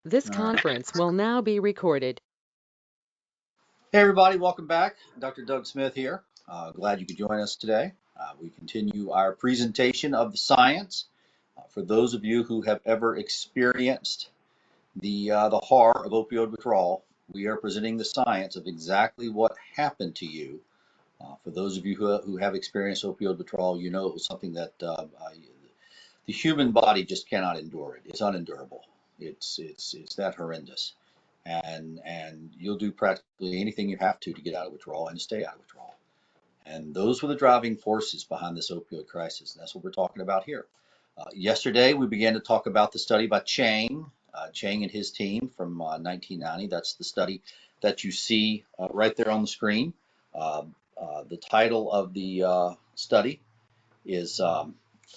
This All right. conference will now be recorded. Hey, everybody, welcome back. Dr. Doug Smith here. Glad you could join us today. We continue our presentation of the science. For those of you who have ever experienced the horror of opioid withdrawal, we are presenting the science of exactly what happened to you. For those of you who have experienced opioid withdrawal, you know it was something that the human body just cannot endure it. It's unendurable. It's that horrendous, and you'll do practically anything you have to get out of withdrawal and stay out of withdrawal. And those were the driving forces behind this opioid crisis. And that's what we're talking about here. Yesterday, we began to talk about the study by Chang and his team from 1990. That's the study that you see right there on the screen. The title of the study is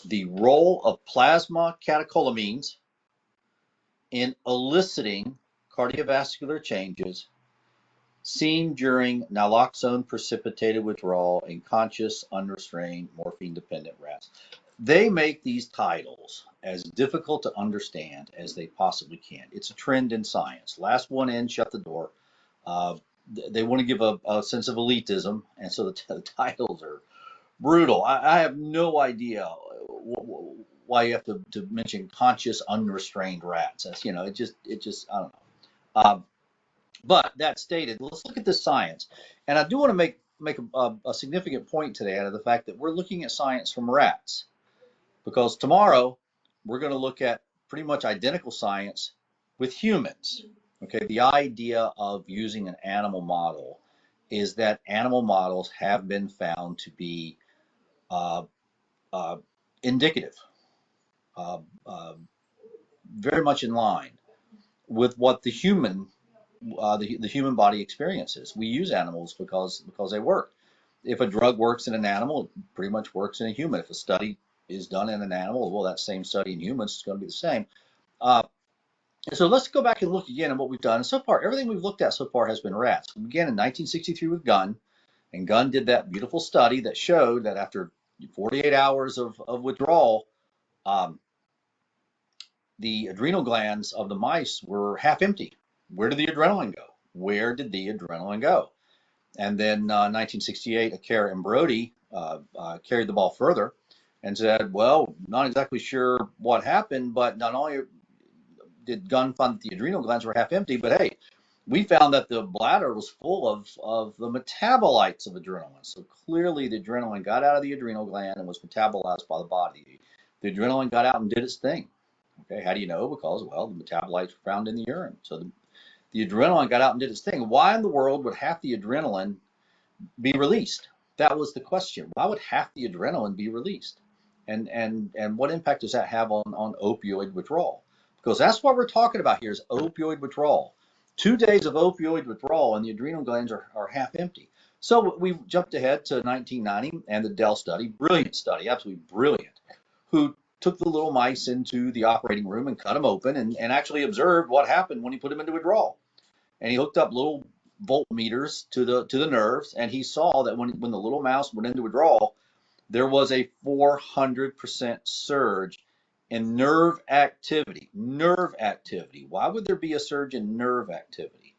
the role of plasma catecholamines in eliciting cardiovascular changes seen during naloxone precipitated withdrawal in conscious, unrestrained, morphine dependent rats. They make these titles as difficult to understand as they possibly can. It's a trend in science. Last one in, shut the door. Uh, they want to give a sense of elitism, and so the titles are brutal. I have no idea why you have to mention conscious, unrestrained rats. That's, it just, I don't know. But that stated, let's look at the science. And I do want to make a significant point today out of the fact that we're looking at science from rats, because tomorrow we're going to look at pretty much identical science with humans. Okay, the idea of using an animal model is that animal models have been found to be uh, uh, indicative, uh, uh, very much in line with what the human body experiences. We use animals because they work. If a drug works in an animal, it pretty much works in a human. If a study is done in an animal, well, that same study in humans is going to be the same. Uh, so let's go back and look again at what we've done. So far, everything we've looked at so far has been rats. We began in 1963 with Gunn, and Gunn did that beautiful study that showed that after 48 hours of withdrawal, um, the adrenal glands of the mice were half empty. Where did the adrenaline go? Where did the adrenaline go? And then 1968, Akera and Brody carried the ball further and said, well, not exactly sure what happened, but not only did Gunn find that the adrenal glands were half empty, but hey, we found that the bladder was full of the metabolites of adrenaline. So clearly the adrenaline got out of the adrenal gland and was metabolized by the body. The adrenaline got out and did its thing. Okay, how do you know? Because, well, the metabolites were found in the urine. So the adrenaline got out and did its thing. Why in the world would half the adrenaline be released? That was the question. Why would half the adrenaline be released? And what impact does that have on opioid withdrawal? Because that's what we're talking about here is opioid withdrawal. 2 days of opioid withdrawal and the adrenal glands are half empty. So we jumped ahead to 1990 and the Dell study, brilliant study, absolutely brilliant, who took the little mice into the operating room and cut them open and actually observed what happened when he put them into withdrawal. And he hooked up little voltmeters to the nerves, and he saw that when the little mouse went into withdrawal, there was a 400% surge in nerve activity. Nerve activity. Why would there be a surge in nerve activity?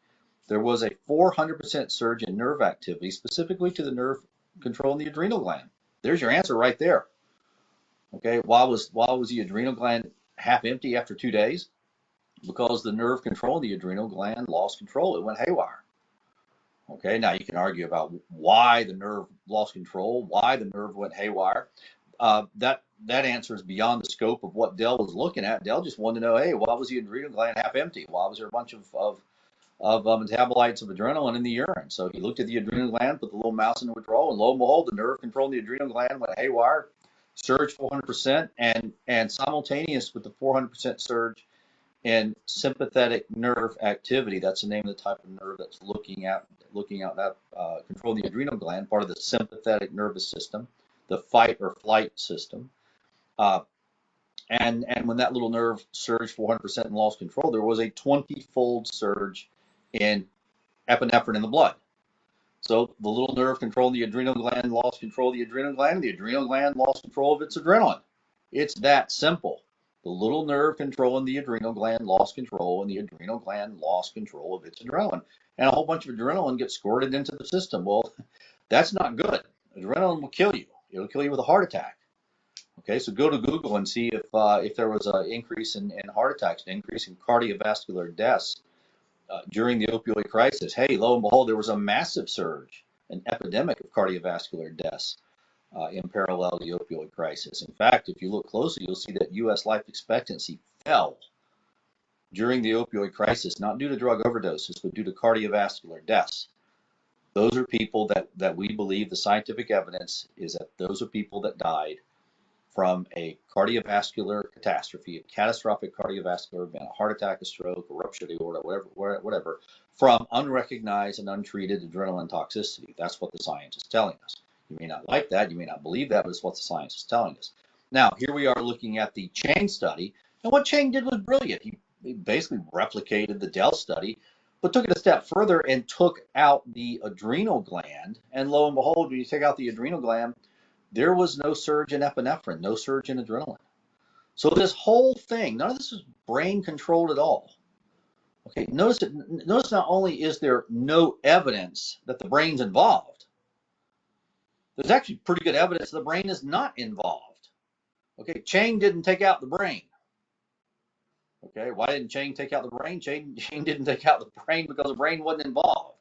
There was a 400% surge in nerve activity, specifically to the nerve controlling the adrenal gland. There's your answer right there. Okay, why was the adrenal gland half empty after 2 days? Because the nerve controlling the adrenal gland lost control. It went haywire. Okay, now you can argue about why the nerve lost control, why the nerve went haywire. That answer is beyond the scope of what Dell was looking at. Dell just wanted to know, hey, why was the adrenal gland half empty? Why was there a bunch of metabolites of adrenaline in the urine? So he looked at the adrenal gland, put the little mouse in withdrawal, and lo and behold, the nerve controlling the adrenal gland went haywire, surged 400%, and simultaneous with the 400% surge in sympathetic nerve activity. That's the name of the type of nerve that's looking at that controlling the adrenal gland, part of the sympathetic nervous system, the fight or flight system. Uh, and when that little nerve surged 400% and lost control, there was a 20-fold surge in epinephrine in the blood. So the little nerve controlling the adrenal gland lost control of the adrenal gland, and the adrenal gland lost control of its adrenaline. It's that simple. The little nerve controlling the adrenal gland lost control, and the adrenal gland lost control of its adrenaline. And a whole bunch of adrenaline gets squirted into the system. Well, that's not good. Adrenaline will kill you. It'll kill you with a heart attack. Okay, so go to Google and see if there was an increase in heart attacks, an increase in cardiovascular deaths during the opioid crisis. Hey, lo and behold, there was a massive surge, an epidemic of cardiovascular deaths in parallel to the opioid crisis. In fact, if you look closely, you'll see that U.S. life expectancy fell during the opioid crisis, not due to drug overdoses, but due to cardiovascular deaths. Those are people that we believe the scientific evidence is that those are people that died from a cardiovascular catastrophe, a catastrophic cardiovascular event, a heart attack, a stroke, a rupture of the aorta, whatever, from unrecognized and untreated adrenaline toxicity. That's what the science is telling us. You may not like that, you may not believe that, but it's what the science is telling us. Now, here we are looking at the Chang study, and what Chang did was brilliant. He basically replicated the Dell study, but took it a step further and took out the adrenal gland, and lo and behold, when you take out the adrenal gland, there was no surge in epinephrine, no surge in adrenaline. So this whole thing, none of this is brain controlled at all. Okay, notice not only is there no evidence that the brain's involved, there's actually pretty good evidence the brain is not involved. Okay, Chang didn't take out the brain. Okay, why didn't Chang take out the brain? Chang didn't take out the brain because the brain wasn't involved.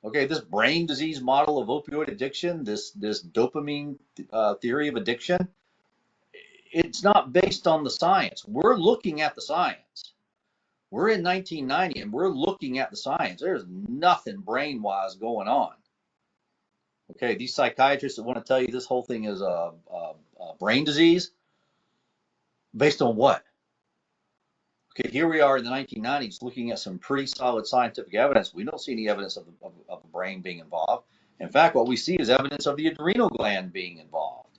Okay, this brain disease model of opioid addiction, this dopamine theory of addiction, it's not based on the science. We're looking at the science. We're in 1990 and we're looking at the science. There's nothing brain-wise going on. Okay, these psychiatrists that want to tell you this whole thing is a brain disease, based on what? Okay, here we are in the 1990s looking at some pretty solid scientific evidence. We don't see any evidence of the brain being involved. In fact, what we see is evidence of the adrenal gland being involved.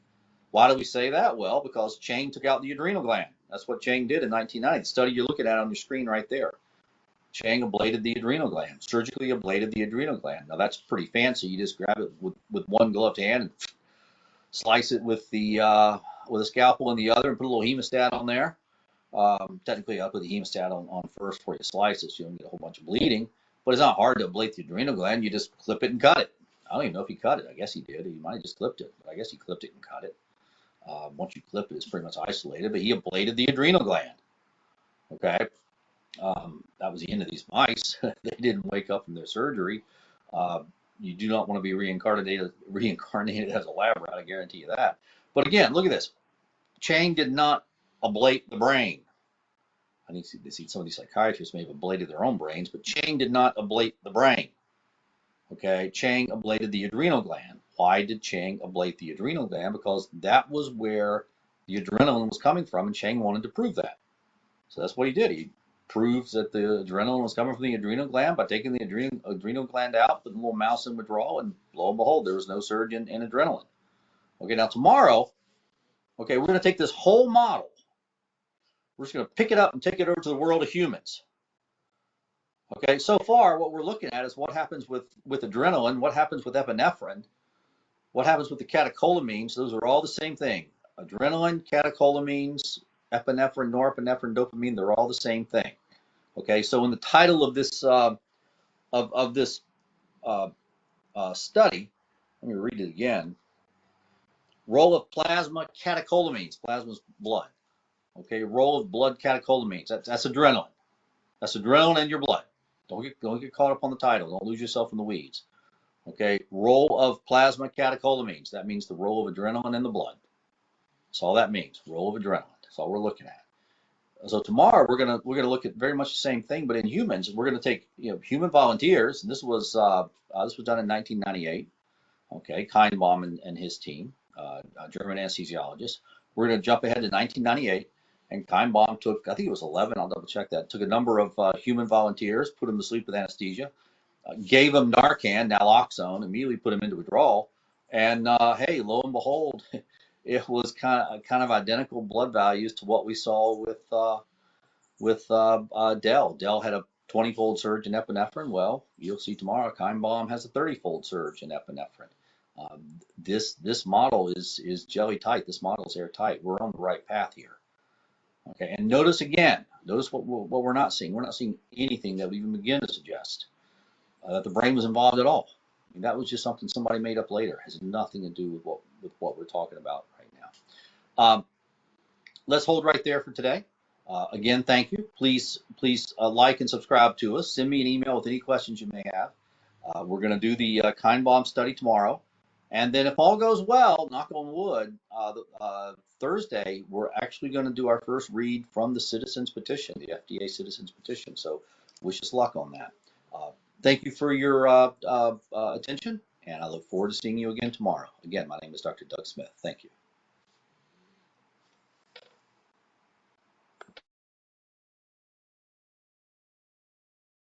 Why do we say that? Well, because Chang took out the adrenal gland. That's what Chang did in 1990. The study you're looking at on your screen right there. Chang ablated the adrenal gland, surgically ablated the adrenal gland. Now that's pretty fancy. You just grab it with one gloved hand and slice it with a scalpel in the other and put a little hemostat on there. Technically, I'll put the hemostat on first before you slice it so you don't get a whole bunch of bleeding. But it's not hard to ablate the adrenal gland. You just clip it and cut it. I don't even know if he cut it. I guess he did. He might have just clipped it. But I guess he clipped it and cut it. Once you clip it, it's pretty much isolated, but he ablated the adrenal gland. Okay, that was the end of these mice. They didn't wake up from their surgery. You do not want to be reincarnated as a lab rat, I guarantee you that. But again, look at this. Chang did not ablate the brain. I need to see some of these psychiatrists may have ablated their own brains, but Chang did not ablate the brain. Okay, Chang ablated the adrenal gland. Why did Chang ablate the adrenal gland? Because that was where the adrenaline was coming from, and Chang wanted to prove that. So that's what he did. He proves that the adrenaline was coming from the adrenal gland by taking the adrenal gland out, putting a little mouse in withdrawal, and lo and behold, there was no surge in adrenaline. Okay, now tomorrow, okay, we're going to take this whole model. We're just going to pick it up and take it over to the world of humans. Okay, so far what we're looking at is what happens with adrenaline, what happens with epinephrine, what happens with the catecholamines. Those are all the same thing. Adrenaline, catecholamines, epinephrine, norepinephrine, dopamine, they're all the same thing. Okay, so in the title of this study, let me read it again. Role of plasma catecholamines. Plasma's blood. Okay, role of blood catecholamines. That's adrenaline. That's adrenaline in your blood. Don't get caught up on the title. Don't lose yourself in the weeds. Okay, role of plasma catecholamines. That means the role of adrenaline in the blood. That's all that means. Role of adrenaline. That's all we're looking at. So tomorrow we're gonna look at very much the same thing, but in humans. We're gonna take human volunteers, and this was done in 1998. Okay, Kinebaum and his team, a German anesthesiologist. We're gonna jump ahead to 1998. And Kinebaum took, I think it was 11, I'll double check that, took a number of human volunteers, put them to sleep with anesthesia, gave them Narcan, naloxone, immediately put them into withdrawal. And hey, lo and behold, it was kind of identical blood values to what we saw with Dell. Dell had a 20-fold surge in epinephrine. Well, you'll see tomorrow, Kinebaum has a 30-fold surge in epinephrine. This model is jelly tight. This model is airtight. We're on the right path here. Okay, and notice again, notice what we're not seeing. We're not seeing anything that would even begin to suggest that the brain was involved at all. I mean, that was just something somebody made up later. It has nothing to do with what we're talking about right now. Let's hold right there for today. Again, thank you. Please like and subscribe to us. Send me an email with any questions you may have. We're going to do the kind bomb study tomorrow. And then if all goes well, knock on wood, Thursday, we're actually going to do our first read from the Citizens Petition, the FDA Citizens Petition. So wish us luck on that. Thank you for your attention, and I look forward to seeing you again tomorrow. Again, my name is Dr. Doug Smith. Thank you.